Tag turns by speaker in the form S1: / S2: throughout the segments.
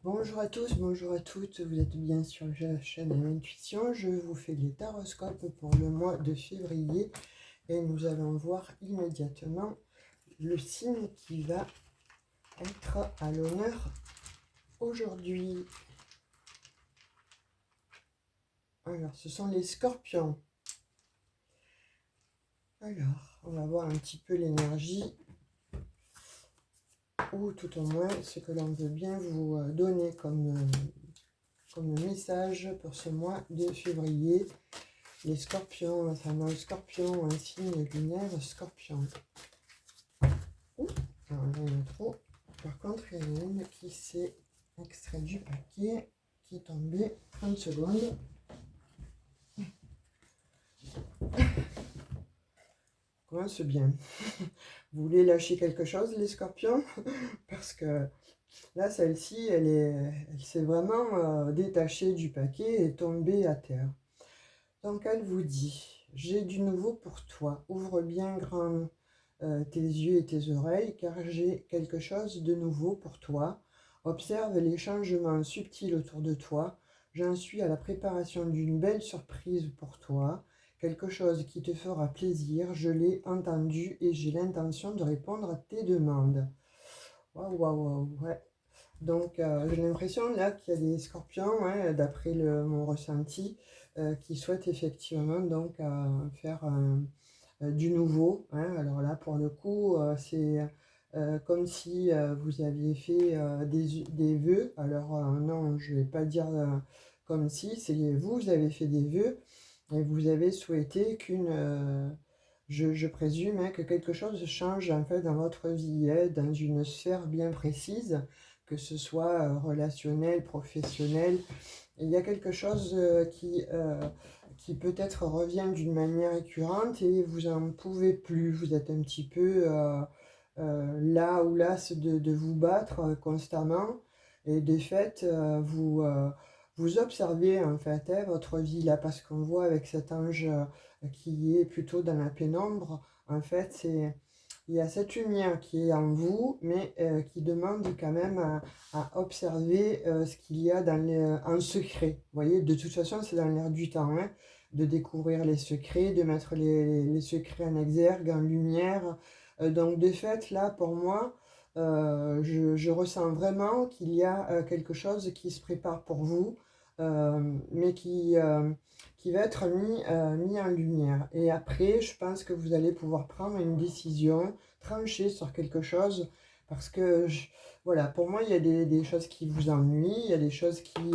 S1: Bonjour à tous, bonjour à toutes, vous êtes bien sur la chaîne Intuition. Je vous fais les taroscopes pour le mois de février et nous allons voir immédiatement le signe qui va être à l'honneur aujourd'hui. Alors, ce sont les scorpions. Alors, on va voir un petit peu l'énergie ou tout au moins ce que l'on veut bien vous donner comme message pour ce mois de février. Les scorpions, notamment le scorpion, un signe lunaire scorpion. Ouh, alors là, il y en a trop. Par contre, il y en a une qui s'est extrait du paquet, qui est tombée. 30 secondes. Commence bien. Vous voulez lâcher quelque chose, les scorpions? Parce que là, celle-ci, elle s'est vraiment détachée du paquet et tombée à terre. Donc, elle vous dit, j'ai du nouveau pour toi. Ouvre bien grand tes yeux et tes oreilles, car j'ai quelque chose de nouveau pour toi. Observe les changements subtils autour de toi. J'en suis à la préparation d'une belle surprise pour toi, quelque chose qui te fera plaisir. Je l'ai entendu et j'ai l'intention de répondre à tes demandes. Waouh, waouh, waouh, ouais. Donc, j'ai l'impression là qu'il y a des scorpions, hein, d'après mon ressenti, qui souhaitent effectivement donc faire du nouveau, hein. Alors là, pour le coup, c'est comme si vous aviez fait des vœux. Alors non, je ne vais pas dire comme si, c'est vous avez fait des vœux et vous avez souhaité je présume, hein, que quelque chose change en fait dans votre vie, hein, dans une sphère bien précise, que ce soit relationnel, professionnel. Il y a quelque chose qui peut-être revient d'une manière récurrente et vous en pouvez plus. Vous êtes un petit peu là ou là de vous battre constamment. Et de fait, vous observez en fait, hein, votre vie là, parce qu'on voit avec cet ange qui est plutôt dans la pénombre, en fait, il y a cette lumière qui est en vous, mais qui demande quand même à observer ce qu'il y a en secret. Vous voyez, de toute façon, c'est dans l'air du temps, hein, de découvrir les secrets, de mettre les secrets en exergue, en lumière. Donc, de fait, là, pour moi, je ressens vraiment qu'il y a quelque chose qui se prépare pour vous, mais qui va être mis en lumière. Et après, je pense que vous allez pouvoir prendre une décision, trancher sur quelque chose, parce que, voilà, pour moi, il y a des choses qui vous ennuient, il y a des choses qui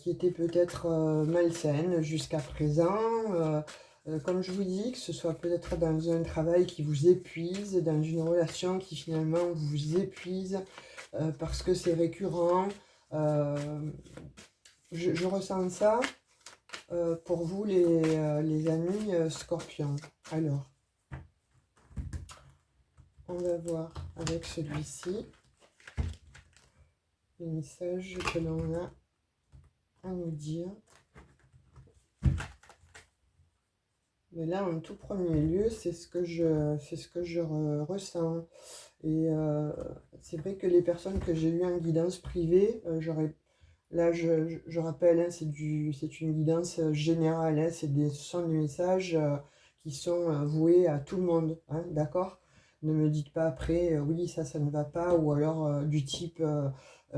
S1: étaient peut-être malsaines jusqu'à présent. Comme je vous dis, que ce soit peut-être dans un travail qui vous épuise, dans une relation qui finalement vous épuise, parce que c'est récurrent. Euh, je ressens ça pour vous, les amis scorpions. Alors, on va voir avec celui-ci les messages que l'on a à nous dire. Mais là, en tout premier lieu, c'est ce que je ressens. Et c'est vrai que les personnes que j'ai eues en guidance privée, là, je rappelle, hein, c'est une guidance générale, hein, ce sont des messages qui sont voués à tout le monde, hein, d'accord? Ne me dites pas après, oui, ça ne va pas, ou alors du type,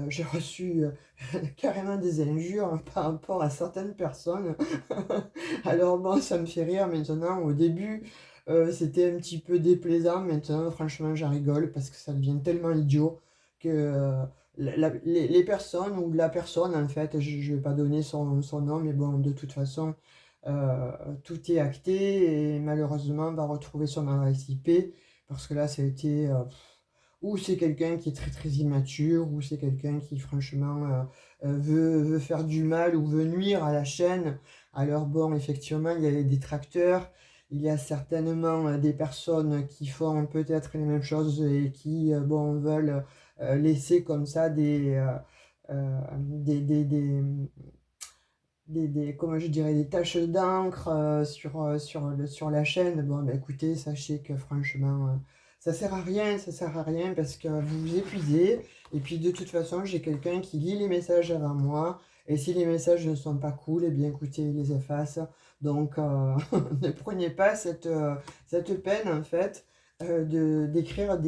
S1: j'ai reçu carrément des injures hein, par rapport à certaines personnes. Alors bon, ça me fait rire maintenant. Au début, c'était un petit peu déplaisant. Maintenant, franchement, j'en rigole parce que ça devient tellement idiot que les personnes ou la personne, en fait, je ne vais pas donner son nom, mais bon, de toute façon, tout est acté et malheureusement, on va retrouver son adresse IP parce que là, ça a été... ou c'est quelqu'un qui est très très immature, ou c'est quelqu'un qui franchement veut faire du mal ou veut nuire à la chaîne. Alors bon, effectivement, il y a les détracteurs, il y a certainement des personnes qui font peut-être les mêmes choses et qui bon, veulent laisser comme ça comment je dirais, des taches d'encre sur la chaîne. Bon, bah, écoutez, sachez que franchement, ça sert à rien parce que vous vous épuisez. Et puis de toute façon, j'ai quelqu'un qui lit les messages avant moi. Et si les messages ne sont pas cool, eh bien écoutez, il les efface. Donc ne prenez pas cette peine en fait d'écrire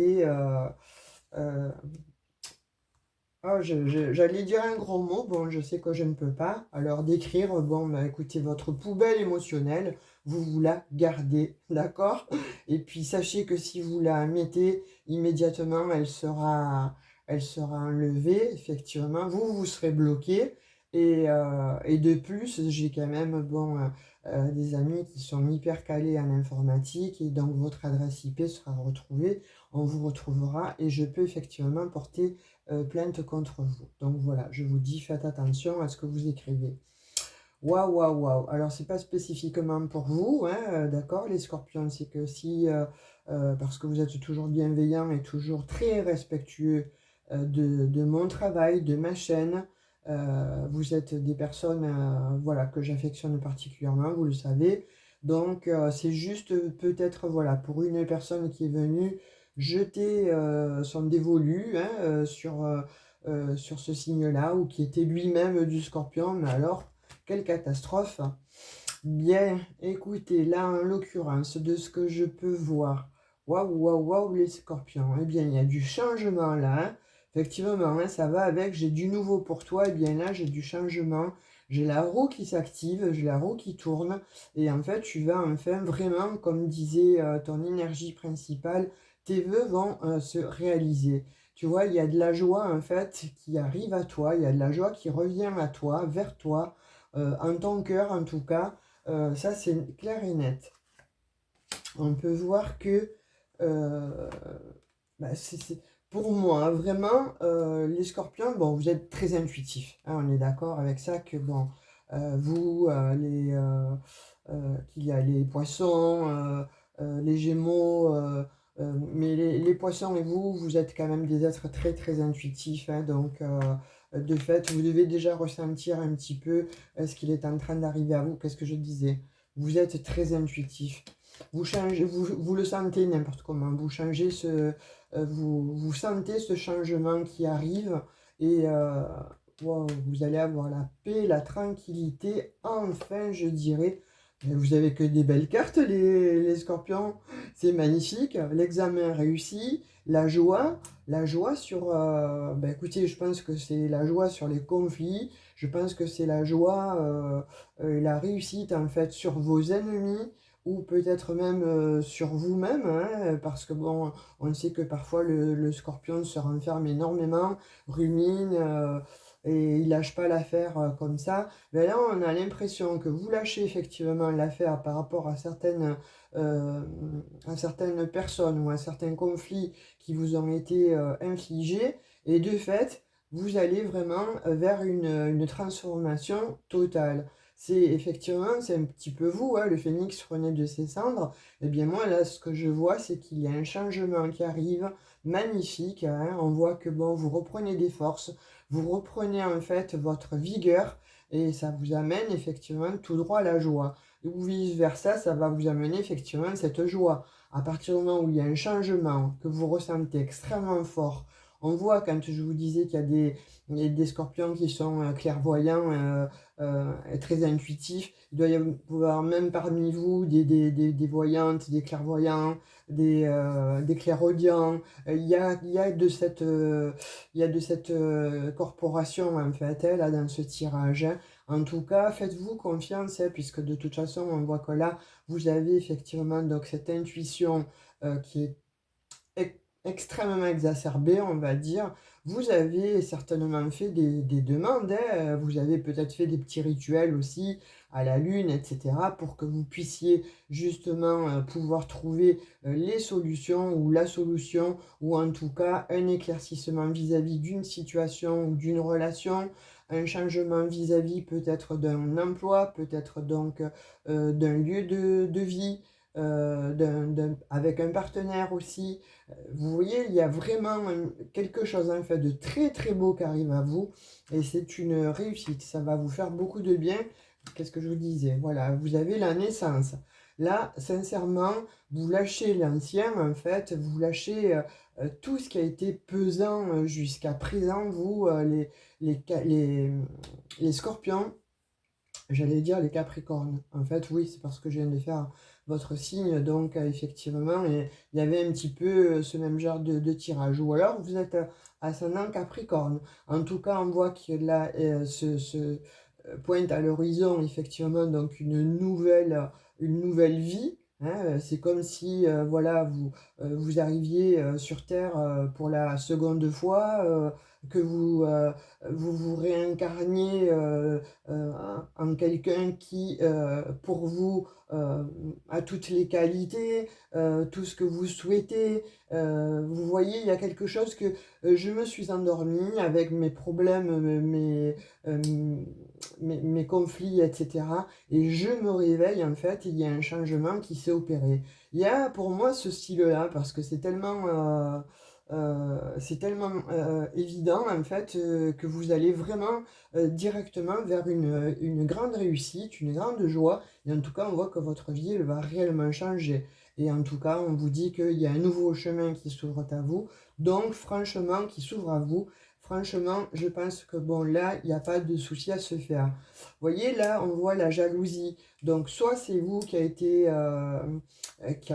S1: euh, j'allais dire un gros mot, bon, je sais que je ne peux pas. Alors d'écrire, bon, bah, écoutez, votre poubelle émotionnelle, vous la gardez, d'accord? Et puis sachez que si vous la mettez immédiatement, elle sera enlevée, effectivement. Vous serez bloqué. Et de plus, j'ai quand même, bon, des amis qui sont hyper calés en informatique et donc votre adresse IP sera retrouvée, on vous retrouvera et je peux effectivement porter plainte contre vous. Donc voilà, je vous dis, faites attention à ce que vous écrivez. Waouh, waouh, waouh. Alors, c'est pas spécifiquement pour vous, hein, d'accord, les scorpions, c'est que si, parce que vous êtes toujours bienveillant et toujours très respectueux de mon travail, de ma chaîne, vous êtes des personnes voilà, que j'affectionne particulièrement, vous le savez. Donc, c'est juste peut-être voilà, pour une personne qui est venue jeter son dévolu hein, sur ce signe-là, ou qui était lui-même du scorpion, mais alors, quelle catastrophe! Bien, écoutez, là, en l'occurrence, de ce que je peux voir, waouh, waouh, waouh, les scorpions, eh bien, il y a du changement là, hein. Effectivement, hein, ça va avec, j'ai du nouveau pour toi, eh bien là, j'ai du changement, j'ai la roue qui s'active, j'ai la roue qui tourne, et en fait, tu vas enfin vraiment, comme disait ton énergie principale, tes vœux vont se réaliser. Tu vois, il y a de la joie, en fait, qui arrive à toi, il y a de la joie qui revient à toi, vers toi, en ton cœur en tout cas, ça c'est clair et net. On peut voir que euh, bah, pour moi, hein, vraiment, les scorpions, bon, vous êtes très intuitifs, hein, on est d'accord avec ça, que bon, vous, qu'il y a les poissons, les gémeaux, mais les poissons et vous, vous êtes quand même des êtres très très intuitifs, hein, donc de fait, vous devez déjà ressentir un petit peu ce qu'il est en train d'arriver à vous. Qu'est-ce que je disais? Vous êtes très intuitif. Vous changez, vous le sentez n'importe comment. Vous changez vous sentez ce changement qui arrive et wow, vous allez avoir la paix, la tranquillité. Enfin, je dirais. Mais vous avez que des belles cartes, les scorpions. C'est magnifique. L'examen réussi. La joie sur... ben écoutez, je pense que c'est la joie sur les conflits. Je pense que c'est la joie, la réussite en fait sur vos ennemis ou peut-être même sur vous-même, hein, parce que bon, on sait que parfois le scorpion se renferme énormément, rumine et il lâche pas l'affaire comme ça. Mais là, on a l'impression que vous lâchez effectivement l'affaire par rapport euh, à certaines personnes ou à certains conflits qui vous ont été infligés, et de fait, vous allez vraiment vers une transformation totale. C'est effectivement, c'est un petit peu vous, hein, le phénix renaît de ses cendres. Eh bien moi, là, ce que je vois, c'est qu'il y a un changement qui arrive, magnifique, hein. On voit que bon, vous reprenez des forces, vous reprenez en fait votre vigueur, et ça vous amène effectivement tout droit à la joie. Ou vice-versa, ça va vous amener effectivement cette joie. À partir du moment où il y a un changement que vous ressentez extrêmement fort, on voit quand je vous disais qu'il y a il y a des scorpions qui sont clairvoyants, très intuitifs. Il doit y avoir même parmi vous des voyantes, des clairvoyants, des clairaudients. Il y a de il y a de cette corporation en fait là dans ce tirage, hein. En tout cas, faites-vous confiance, hein, puisque de toute façon, on voit que là, vous avez effectivement donc cette intuition qui est extrêmement exacerbé, on va dire. Vous avez certainement fait des demandes, hein. Vous avez peut-être fait des petits rituels aussi à la lune, etc., pour que vous puissiez justement pouvoir trouver les solutions ou la solution, ou en tout cas un éclaircissement vis-à-vis d'une situation ou d'une relation, un changement vis-à-vis peut-être d'un emploi, peut-être donc d'un lieu de vie, avec un partenaire aussi. Vous voyez, il y a vraiment quelque chose en fait de très très beau qui arrive à vous, et c'est une réussite. Ça va vous faire beaucoup de bien. Qu'est-ce que je vous disais? Voilà, vous avez la naissance. Là, sincèrement, vous lâchez l'ancien, en fait, vous lâchez tout ce qui a été pesant jusqu'à présent, vous, les scorpions. J'allais dire les Capricornes. En fait, oui, c'est parce que je viens de faire votre signe, donc effectivement, et il y avait un petit peu ce même genre de tirage. Ou alors, vous êtes ascendant Capricorne. En tout cas, on voit que là, pointe à l'horizon, effectivement, donc une nouvelle vie. Hein, c'est comme si, voilà, vous arriviez sur Terre pour la seconde fois, que vous réincarniez en quelqu'un qui, pour vous, a toutes les qualités, tout ce que vous souhaitez. Vous voyez, il y a quelque chose que je me suis endormie avec mes problèmes, euh, mes conflits, etc. Et je me réveille, en fait, il y a un changement qui s'est opéré. Il y a pour moi ce style-là, parce que c'est tellement évident en fait que vous allez vraiment directement vers une grande réussite, une grande joie. Et en tout cas, on voit que votre vie, elle va réellement changer. Et en tout cas, on vous dit qu'il y a un nouveau chemin qui s'ouvre à vous. Donc, franchement, qui s'ouvre à vous. Franchement, je pense que bon, là, il n'y a pas de souci à se faire. Vous voyez, là, on voit la jalousie. Donc, soit c'est vous qui a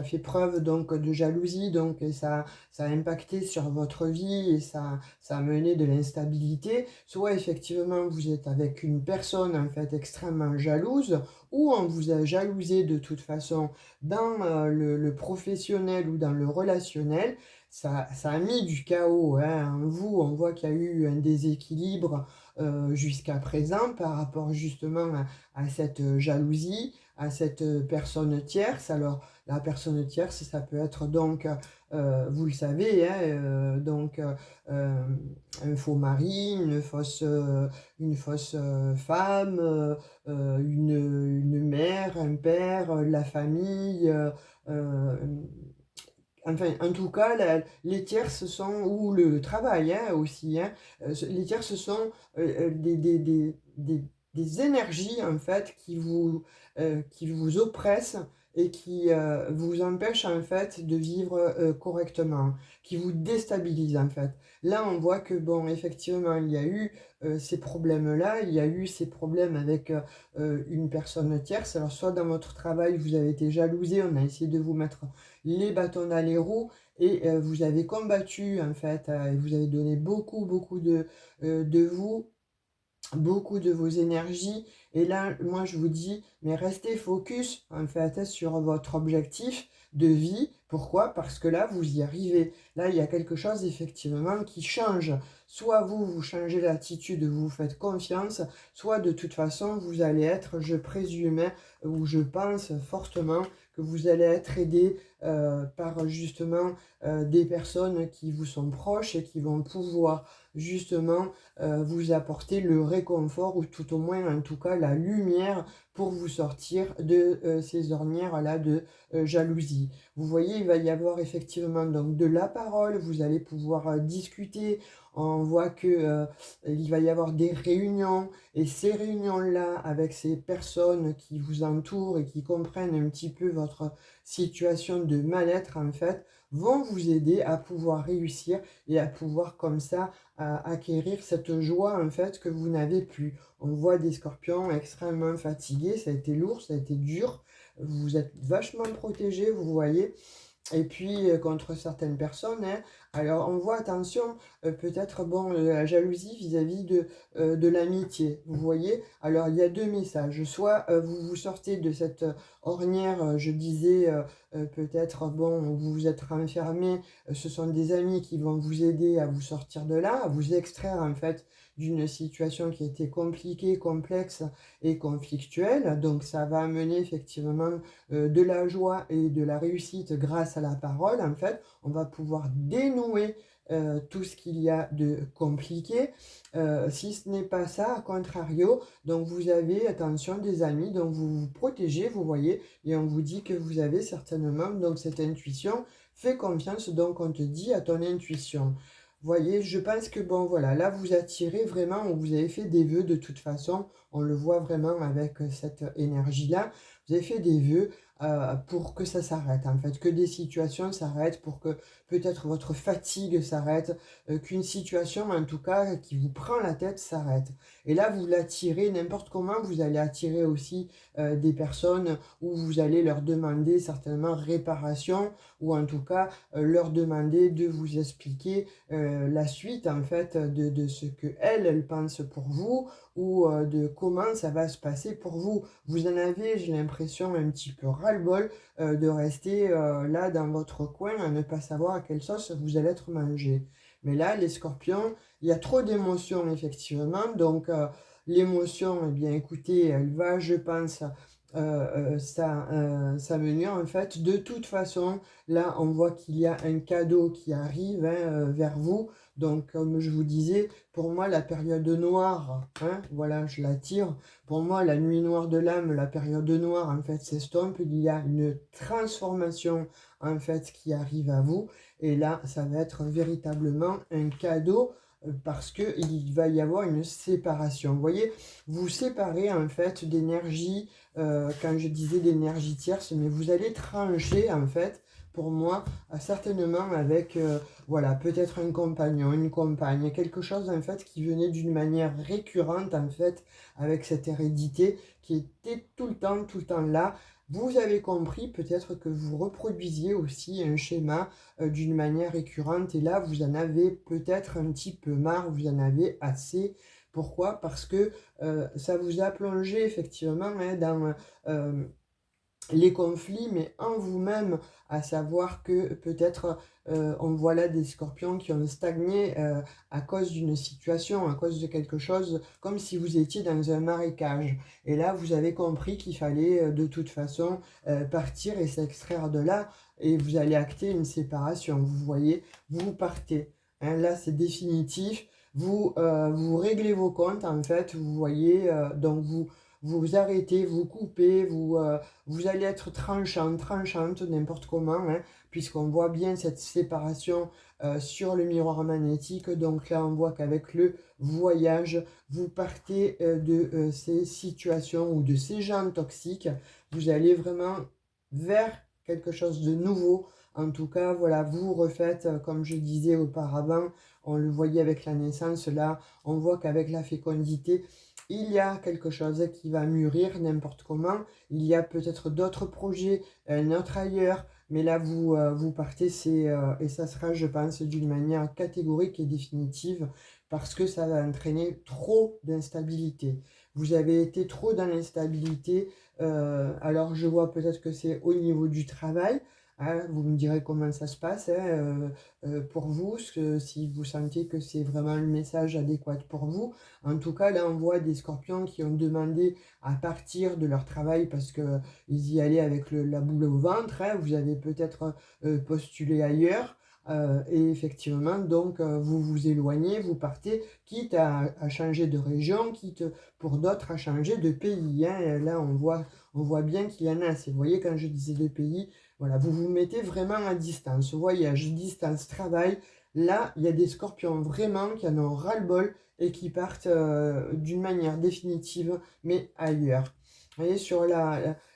S1: fait preuve donc de jalousie, donc ça a impacté sur votre vie et ça a mené de l'instabilité. Soit effectivement, vous êtes avec une personne en fait extrêmement jalouse, ou on vous a jalousé de toute façon dans le professionnel ou dans le relationnel. Ça a mis du chaos hein, en vous. On voit qu'il y a eu un déséquilibre jusqu'à présent par rapport justement à cette jalousie, à cette personne tierce. Alors, la personne tierce, ça peut être donc, vous le savez, hein, euh, un faux mari, une fausse femme, une mère, un père, la famille. Euh, Enfin, en tout cas, les tierces sont, ou le travail hein, aussi, hein, les tierces sont des énergies en fait qui vous oppressent et qui vous empêchent en fait de vivre correctement, qui vous déstabilisent en fait. Là, on voit que bon, effectivement, il y a eu ces problèmes-là, il y a eu ces problèmes avec une personne tierce. Alors, soit dans votre travail, vous avez été jalousé, on a essayé de vous mettre les bâtons dans les roues et vous avez combattu en fait, et vous avez donné beaucoup de vous, beaucoup de vos énergies. Et là, moi, je vous dis, mais restez focus en fait sur votre objectif de vie. Pourquoi? Parce que là, vous y arrivez. Là, il y a quelque chose effectivement qui change. Soit vous changez l'attitude, vous faites confiance, soit de toute façon, vous allez être, je présume, ou je pense fortement que vous allez être aidé par justement des personnes qui vous sont proches et qui vont pouvoir justement vous apporter le réconfort ou tout au moins en tout cas la lumière pour vous sortir de ces ornières-là de jalousie. Vous voyez, il va y avoir effectivement donc de la parole, vous allez pouvoir discuter, on voit que il va y avoir des réunions et ces réunions-là avec ces personnes qui vous entourent et qui comprennent un petit peu votre situation de mal-être en fait, vont vous aider à pouvoir réussir et à pouvoir comme ça acquérir cette joie en fait que vous n'avez plus. On voit des scorpions extrêmement fatigués, ça a été lourd, ça a été dur, vous êtes vachement protégés, vous voyez. Et puis contre certaines personnes, hein, alors on voit attention, peut-être bon la jalousie vis-à-vis de l'amitié. Vous voyez, alors il y a deux messages. Soit vous vous sortez de cette ornière, je disais peut-être bon vous vous êtes renfermé. Ce sont des amis qui vont vous aider à vous sortir de là, à vous extraire en fait d'une situation qui était compliquée, complexe et conflictuelle. Donc ça va amener effectivement de la joie et de la réussite grâce à la parole, en fait, on va pouvoir dénouer tout ce qu'il y a de compliqué. Si ce n'est pas ça, à contrario, donc vous avez, attention, des amis, donc vous vous protégez, vous voyez, et on vous dit que vous avez certainement donc cette intuition. Fais confiance, donc on te dit à ton intuition. Voyez, je pense que bon voilà, là vous attirez vraiment, vous avez fait des vœux de toute façon, on le voit vraiment avec cette énergie-là, vous avez fait des vœux, pour que ça s'arrête, en fait, que des situations s'arrêtent, pour que peut-être votre fatigue s'arrête, qu'une situation, en tout cas, qui vous prend la tête s'arrête. Et là, vous l'attirez n'importe comment, vous allez attirer aussi des personnes où vous allez leur demander certainement réparation, ou en tout cas leur demander de vous expliquer la suite, en fait, de ce que elle pense pour vous, ou de comment ça va se passer pour vous. Vous en avez, j'ai l'impression, un petit peu ras-le-bol de rester là dans votre coin à ne pas savoir à quelle sauce vous allez être mangé. Mais là, les scorpions, il y a trop d'émotions, effectivement. Donc, l'émotion, eh bien, écoutez, elle va, je pense, s'amenuire, en fait. De toute façon, là, on voit qu'il y a un cadeau qui arrive, hein, vers vous. Donc, comme je vous disais, pour moi, la période noire, hein, voilà, je la tire. Pour moi, la nuit noire de l'âme, la période noire, en fait, s'estompe. Il y a une transformation, en fait, qui arrive à vous. Et là, ça va être véritablement un cadeau parce qu'il va y avoir une séparation. Vous voyez, vous séparez, en fait, d'énergie, quand je disais d'énergie tierce, mais vous allez trancher, en fait, pour moi, certainement avec, voilà, peut-être un compagnon, une compagne, quelque chose, en fait, qui venait d'une manière récurrente, en fait, avec cette hérédité qui était tout le temps là. Vous avez compris peut-être que vous reproduisiez aussi un schéma d'une manière récurrente, et là, vous en avez peut-être un petit peu marre, vous en avez assez. Pourquoi? Parce que ça vous a plongé effectivement, hein, dans les conflits, mais en vous-même, à savoir que peut-être on voit là des scorpions qui ont stagné à cause d'une situation, à cause de quelque chose, comme si vous étiez dans un marécage. Et là, vous avez compris qu'il fallait de toute façon partir et s'extraire de là, et vous allez acter une séparation. Vous voyez, vous partez. Hein, là, c'est définitif. Vous réglez vos comptes, en fait, vous voyez, donc vous arrêtez, vous coupez, vous allez être tranchante, n'importe comment, hein, puisqu'on voit bien cette séparation sur le miroir magnétique. Donc là, on voit qu'avec le voyage, vous partez de ces situations ou de ces gens toxiques. Vous allez vraiment vers quelque chose de nouveau. En tout cas, voilà, vous refaites, comme je disais auparavant, on le voyait avec la naissance, là, on voit qu'avec la fécondité, il y a quelque chose qui va mûrir n'importe comment. Il y a peut-être d'autres projets, un autre ailleurs, mais là vous partez, et ça sera, je pense, d'une manière catégorique et définitive, parce que ça va entraîner trop d'instabilité. Vous avez été trop dans l'instabilité, alors je vois peut-être que c'est au niveau du travail. Hein, vous me direz comment ça se passe, hein, pour vous, si vous sentez que c'est vraiment le message adéquat pour vous. En tout cas, là, on voit des scorpions qui ont demandé à partir de leur travail parce qu'ils y allaient avec la boule au ventre, hein. Vous avez peut-être postulé ailleurs. Et effectivement, donc, vous vous éloignez, vous partez, quitte à changer de région, quitte pour d'autres à changer de pays, hein. Et là, on voit bien qu'il y en a. Vous voyez, quand je disais de pays, voilà, vous vous mettez vraiment à distance. Voyage, distance, travail. Là, il y a des scorpions vraiment qui en ont ras-le-bol et qui partent d'une manière définitive, mais ailleurs. Vous voyez, sur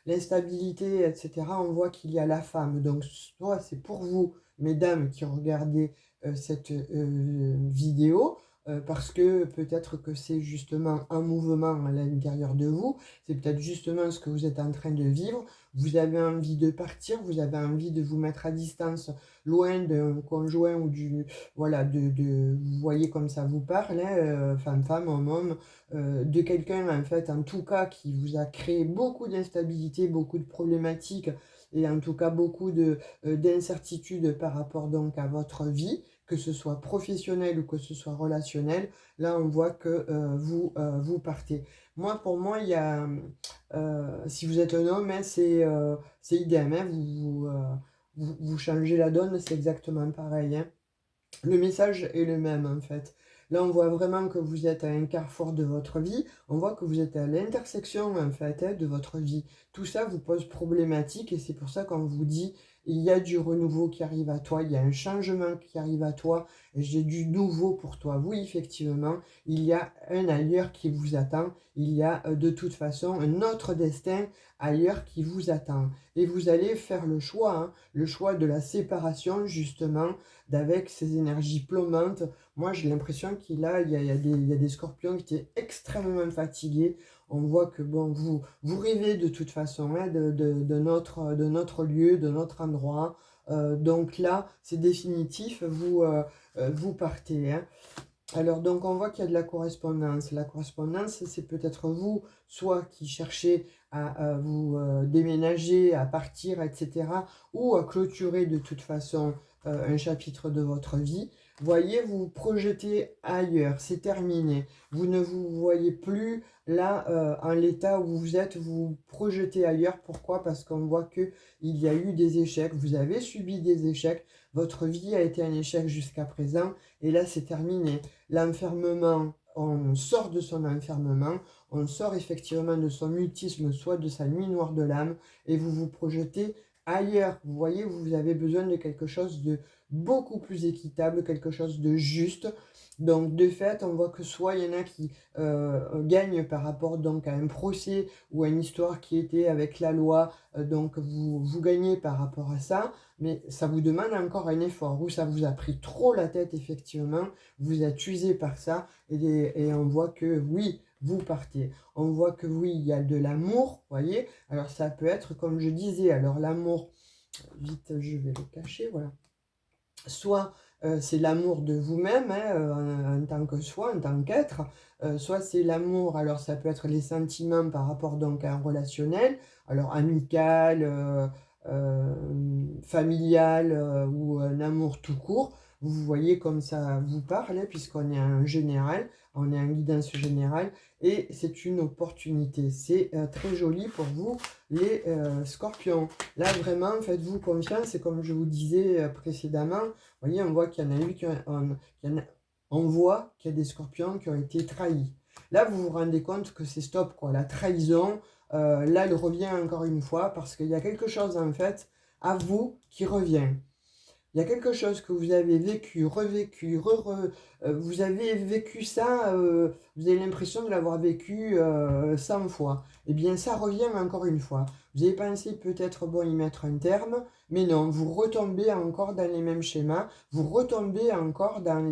S1: l'instabilité, etc., on voit qu'il y a la femme. Donc, soit c'est pour vous, mesdames, qui regardez cette vidéo, parce que peut-être que c'est justement un mouvement à l'intérieur de vous, c'est peut-être justement ce que vous êtes en train de vivre. Vous avez envie de partir, vous avez envie de vous mettre à distance, loin d'un conjoint ou voilà, vous voyez comme ça vous parle, hein, femme, homme, de quelqu'un, en fait, en tout cas, qui vous a créé beaucoup d'instabilité, beaucoup de problématiques, et en tout cas beaucoup d'incertitudes par rapport donc à votre vie, que ce soit professionnel ou que ce soit relationnel. Là, on voit que vous partez. Moi, pour moi, il y a, si vous êtes un homme, hein, c'est idem, hein, vous changez la donne, c'est exactement pareil, hein. Le message est le même, en fait. Là, on voit vraiment que vous êtes à un carrefour de votre vie. On voit que vous êtes à l'intersection, en fait, hein, de votre vie. Tout ça vous pose problématique, et c'est pour ça qu'on vous dit, il y a du renouveau qui arrive à toi, il y a un changement qui arrive à toi, j'ai du nouveau pour toi. Oui, effectivement, il y a un ailleurs qui vous attend, il y a de toute façon un autre destin ailleurs qui vous attend. Et vous allez faire le choix de la séparation justement d'avec ces énergies plombantes. Moi, j'ai l'impression il y a des scorpions qui étaient extrêmement fatigués. On voit que bon, vous rêvez de toute façon hein, de notre lieu, de notre endroit. Donc là, c'est définitif, vous partez. Hein. Alors, donc, on voit qu'il y a de la correspondance. La correspondance, c'est peut-être vous, soit qui cherchez à vous déménager, à partir, etc., ou à clôturer de toute façon un chapitre de votre vie. Voyez, vous vous projetez ailleurs, c'est terminé. Vous ne vous voyez plus là en l'état où vous êtes, vous vous projetez ailleurs. Pourquoi? Parce qu'on voit que il y a eu des échecs, vous avez subi des échecs, votre vie a été un échec jusqu'à présent, et là c'est terminé. L'enfermement, on sort de son enfermement, on sort effectivement de son mutisme, soit de sa nuit noire de l'âme, et vous vous projetez ailleurs. Vous voyez, vous avez besoin de quelque chose de beaucoup plus équitable, quelque chose de juste. Donc de fait, on voit que soit il y en a qui gagnent par rapport donc à un procès ou à une histoire qui était avec la loi, donc vous gagnez par rapport à ça, mais ça vous demande encore un effort, ou ça vous a pris trop la tête effectivement, vous êtes usé par ça, et on voit que oui, vous partez. On voit que oui, il y a de l'amour, voyez. Alors ça peut être, comme je disais, alors l'amour, vite, je vais le cacher, voilà. Soit c'est l'amour de vous-même, hein, en tant que soi, en tant qu'être, soit c'est l'amour, alors ça peut être les sentiments par rapport donc à un relationnel, alors amical, familial ou un amour tout court. Vous voyez comme ça vous parle, hein, puisqu'on est en général, on est en guidance générale, et c'est une opportunité. C'est très joli pour vous, les scorpions. Là, vraiment, faites-vous confiance, et comme je vous disais précédemment, vous voyez, on voit qu'il y en a eu on voit qu'il y a des scorpions qui ont été trahis. Là, vous vous rendez compte que c'est stop, quoi. La trahison, là, elle revient encore une fois, parce qu'il y a quelque chose, en fait, à vous qui revient. Il y a quelque chose que vous avez vécu, revécu, vous avez vécu ça, vous avez l'impression de l'avoir vécu 100 fois. Eh bien, ça revient encore une fois. Vous avez pensé peut-être, bon, y mettre un terme, mais non, vous retombez encore dans les mêmes schémas, vous retombez encore dans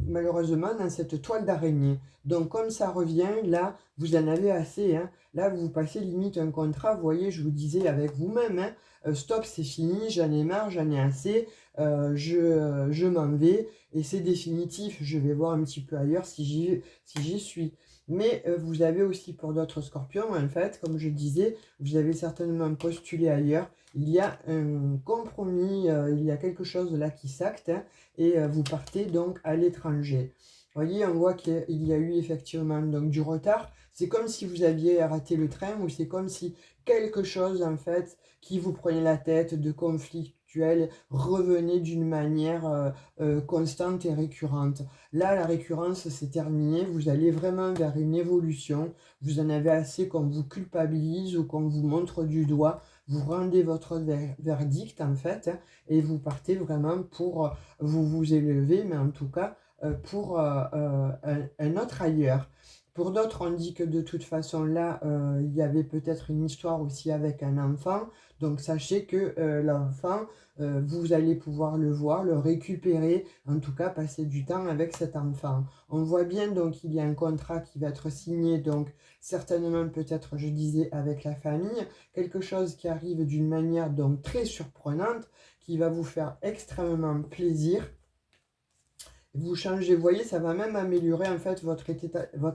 S1: malheureusement, dans cette toile d'araignée. Donc, comme ça revient, là, vous en avez assez. Hein. Là, vous passez limite un contrat, vous voyez, je vous disais avec vous-même, hein, stop, c'est fini, j'en ai marre, j'en ai assez, je m'en vais, et c'est définitif, je vais voir un petit peu ailleurs si j'y suis. Mais vous avez aussi pour d'autres scorpions, en fait, comme je disais, vous avez certainement postulé ailleurs, il y a un compromis, il y a quelque chose là qui s'acte, hein, et vous partez donc à l'étranger. Vous voyez, on voit qu'il y a eu effectivement donc du retard. C'est comme si vous aviez raté le train, ou c'est comme si quelque chose en fait qui vous prenait la tête, de conflictuel, revenait d'une manière constante et récurrente. Là, la récurrence, c'est terminé. Vous allez vraiment vers une évolution. Vous en avez assez qu'on vous culpabilise ou qu'on vous montre du doigt. Vous rendez votre verdict en fait, hein, et vous partez vraiment pour vous élever, mais en tout cas pour un autre ailleurs. Pour d'autres, on dit que de toute façon, là, il y avait peut-être une histoire aussi avec un enfant. Donc, sachez que l'enfant, vous allez pouvoir le voir, le récupérer, en tout cas, passer du temps avec cet enfant. On voit bien, donc, il y a un contrat qui va être signé, donc, certainement, peut-être, je disais, avec la famille. Quelque chose qui arrive d'une manière, donc, très surprenante, qui va vous faire extrêmement plaisir. Vous changez, vous voyez, ça va même améliorer en fait votre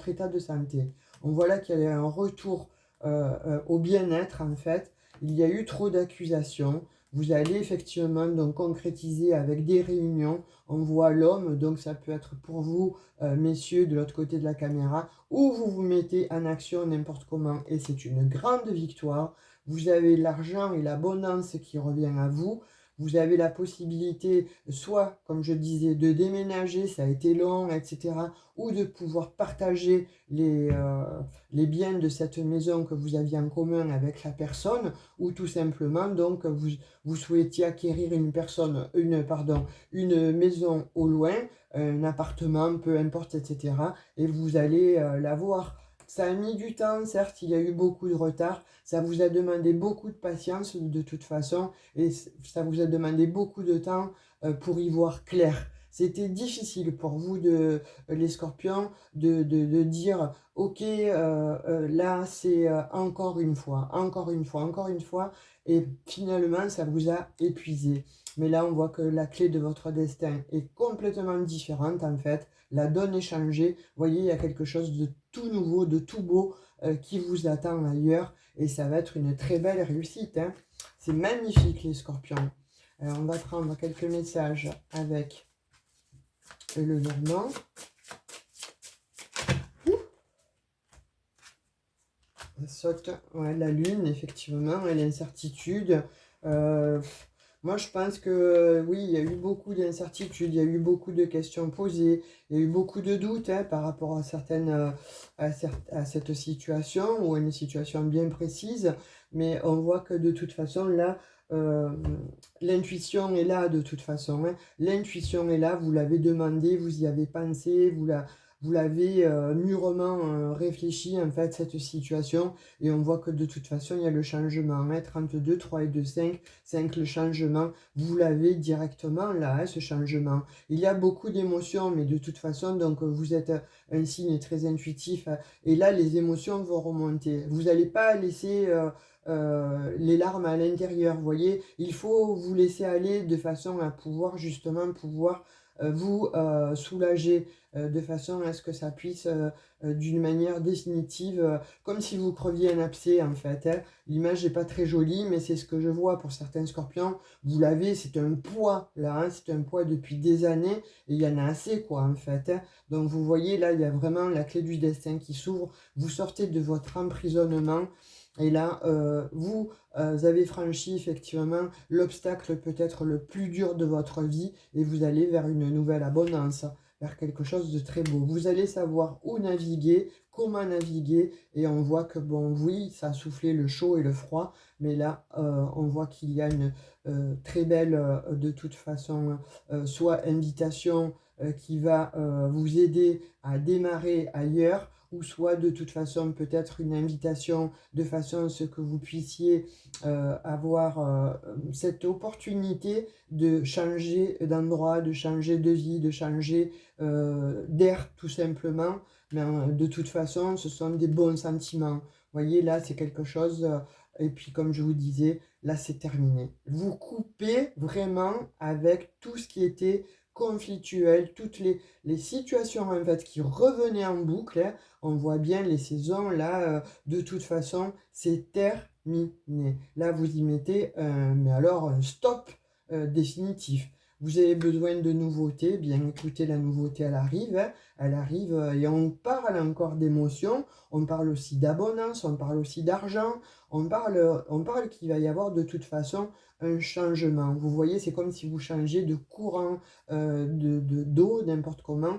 S1: état de santé. On voit là qu'il y a un retour au bien-être en fait. Il y a eu trop d'accusations. Vous allez effectivement donc concrétiser avec des réunions. On voit l'homme, donc ça peut être pour vous, messieurs, de l'autre côté de la caméra, ou vous vous mettez en action n'importe comment, et c'est une grande victoire. Vous avez l'argent et l'abondance qui revient à vous. vous avez la possibilité, soit, comme je disais, de déménager, ça a été long, etc., ou de pouvoir partager les biens de cette maison que vous aviez en commun avec la personne, ou tout simplement, donc, vous souhaitiez acquérir une maison au loin, un appartement, peu importe, etc., et vous allez l'avoir. Ça a mis du temps, certes, il y a eu beaucoup de retard, ça vous a demandé beaucoup de patience de toute façon, et ça vous a demandé beaucoup de temps pour y voir clair. C'était difficile pour vous, les scorpions, de dire, ok, là c'est encore une fois, encore une fois, encore une fois, et finalement ça vous a épuisé. Mais là on voit que la clé de votre destin est complètement différente en fait, la donne est changée, vous voyez, il y a quelque chose de tout nouveau, de tout beau qui vous attend ailleurs, et ça va être une très belle réussite, hein. C'est magnifique les scorpions. Alors on va prendre quelques messages avec le Normand. Ça saute, ouais, la lune, effectivement, et l'incertitude. Euh, Moi, je pense que oui, il y a eu beaucoup d'incertitudes, il y a eu beaucoup de questions posées, il y a eu beaucoup de doutes hein, par rapport à à cette situation ou à une situation bien précise. Mais on voit que de toute façon, là, euh, l'intuition est là de toute façon, hein. L'intuition est là, vous l'avez demandé, vous y avez pensé, vous l'avez mûrement réfléchi en fait cette situation, et on voit que de toute façon il y a le changement, hein, 32, 3 et 2, 5, 5 le changement, vous l'avez directement là, hein, ce changement. Il y a beaucoup d'émotions, mais de toute façon, donc vous êtes un signe très intuitif, et là les émotions vont remonter. Vous n'allez pas laisser les larmes à l'intérieur, vous voyez, il faut vous laisser aller de façon à pouvoir justement pouvoir vous soulager de façon à ce que ça puisse d'une manière définitive, comme si vous creviez un abcès en fait, hein. L'image n'est pas très jolie, mais c'est ce que je vois pour certains scorpions. Vous l'avez, c'est un poids là, hein, c'est un poids depuis des années, et il y en a assez quoi en fait, hein. Donc vous voyez là, il y a vraiment la clé du destin qui s'ouvre, vous sortez de votre emprisonnement. Et là, vous avez franchi effectivement l'obstacle peut-être le plus dur de votre vie, et vous allez vers une nouvelle abondance, vers quelque chose de très beau. Vous allez savoir où naviguer, comment naviguer, et on voit que, bon, oui, ça a soufflé le chaud et le froid, mais là, on voit qu'il y a une très belle, de toute façon, soit invitation qui va vous aider à démarrer ailleurs, ou soit de toute façon peut-être une invitation de façon à ce que vous puissiez avoir cette opportunité de changer d'endroit, de changer de vie, de changer d'air tout simplement. Mais de toute façon, ce sont des bons sentiments. Vous voyez, là, c'est quelque chose. Et puis, comme je vous disais, là, c'est terminé. Vous coupez vraiment avec tout ce qui était conflictuel, toutes les situations en fait qui revenaient en boucle, hein. On voit bien les saisons là, de toute façon, c'est terminé. Là, vous y mettez mais alors un stop définitif. Vous avez besoin de nouveautés, bien écoutez, la nouveauté elle arrive, hein. Elle arrive et on parle encore d'émotions, on parle aussi d'abondance, on parle aussi d'argent, on parle qu'il va y avoir de toute façon un changement. Vous voyez, c'est comme si vous changez de courant d'eau, n'importe comment.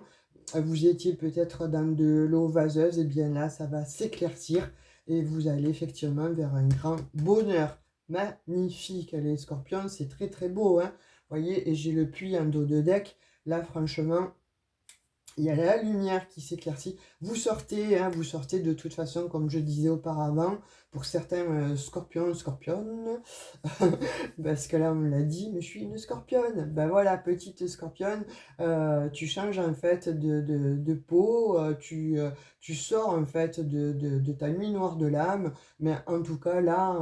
S1: Vous étiez peut-être dans de l'eau vaseuse, et bien là, ça va s'éclaircir et vous allez effectivement vers un grand bonheur. Magnifique, les scorpions, c'est très très beau, hein. Vous voyez, et j'ai le puits en dos de deck. Là, franchement, il y a la lumière qui s'éclaircit. Vous sortez, hein, vous sortez de toute façon, comme je disais auparavant, pour certains scorpions, scorpionnes, parce que là on me l'a dit, mais je suis une scorpionne. Ben voilà, petite scorpionne, tu changes en fait de peau, tu sors en fait de ta nuit noire de l'âme, mais en tout cas là,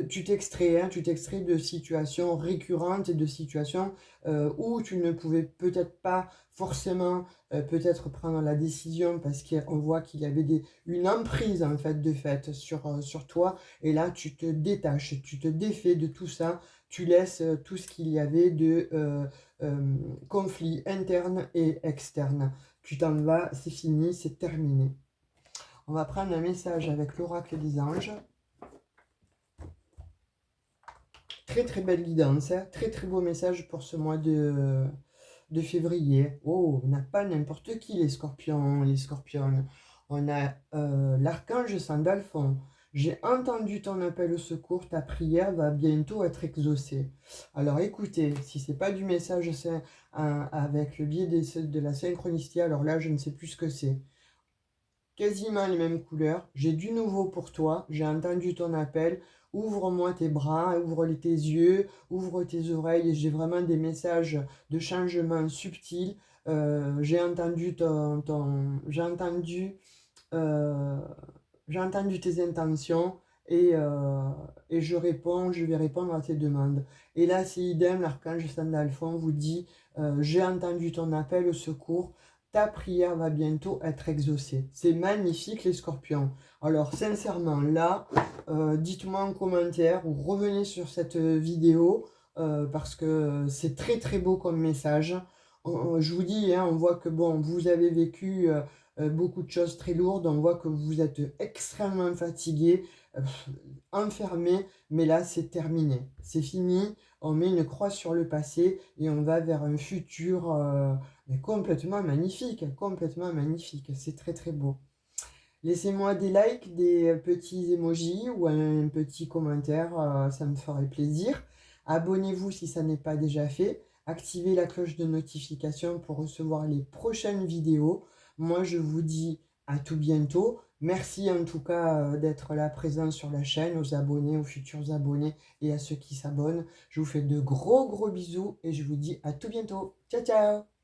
S1: tu t'extrais, hein, tu t'extrais de situations récurrentes et de situations où tu ne pouvais peut-être pas forcément peut-être prendre la décision parce qu'on voit qu'il y avait une emprise en fait sur toi, et là tu te détaches, tu te défais de tout ça, tu laisses tout ce qu'il y avait de conflit interne et externe, tu t'en vas, c'est fini, c'est terminé. On va prendre un message avec l'oracle des anges. Très très belle guidance, hein. Très très beau message pour ce mois de février. Oh, on n'a pas n'importe qui les scorpions, les scorpionnes. On a l'archange Sandalphon. J'ai entendu ton appel au secours, ta prière va bientôt être exaucée. Alors écoutez, si c'est pas du message avec le biais de la synchronicité, alors là je ne sais plus ce que c'est. Quasiment les mêmes couleurs. J'ai du nouveau pour toi. J'ai entendu ton appel. Ouvre-moi tes bras, ouvre tes yeux, ouvre tes oreilles. J'ai vraiment des messages de changement subtils. Euh, j'ai entendu tes intentions et je vais répondre à tes demandes. Et là, c'est idem, l'archange Sandalphon vous dit, j'ai entendu ton appel au secours, ta prière va bientôt être exaucée. C'est magnifique les scorpions. Alors sincèrement, là, dites-moi en commentaire ou revenez sur cette vidéo parce que c'est très très beau comme message. Je vous dis, hein, on voit que bon, vous avez vécu beaucoup de choses très lourdes, on voit que vous êtes extrêmement fatigué, euh, enfermé, mais là c'est terminé, c'est fini, on met une croix sur le passé et on va vers un futur mais complètement magnifique, c'est très très beau. Laissez-moi des likes, des petits emojis ou un petit commentaire, ça me ferait plaisir. Abonnez-vous si ça n'est pas déjà fait. Activez la cloche de notification pour recevoir les prochaines vidéos. Moi, je vous dis à tout bientôt. Merci en tout cas d'être là présent sur la chaîne, aux abonnés, aux futurs abonnés et à ceux qui s'abonnent. Je vous fais de gros bisous et je vous dis à tout bientôt. Ciao, ciao!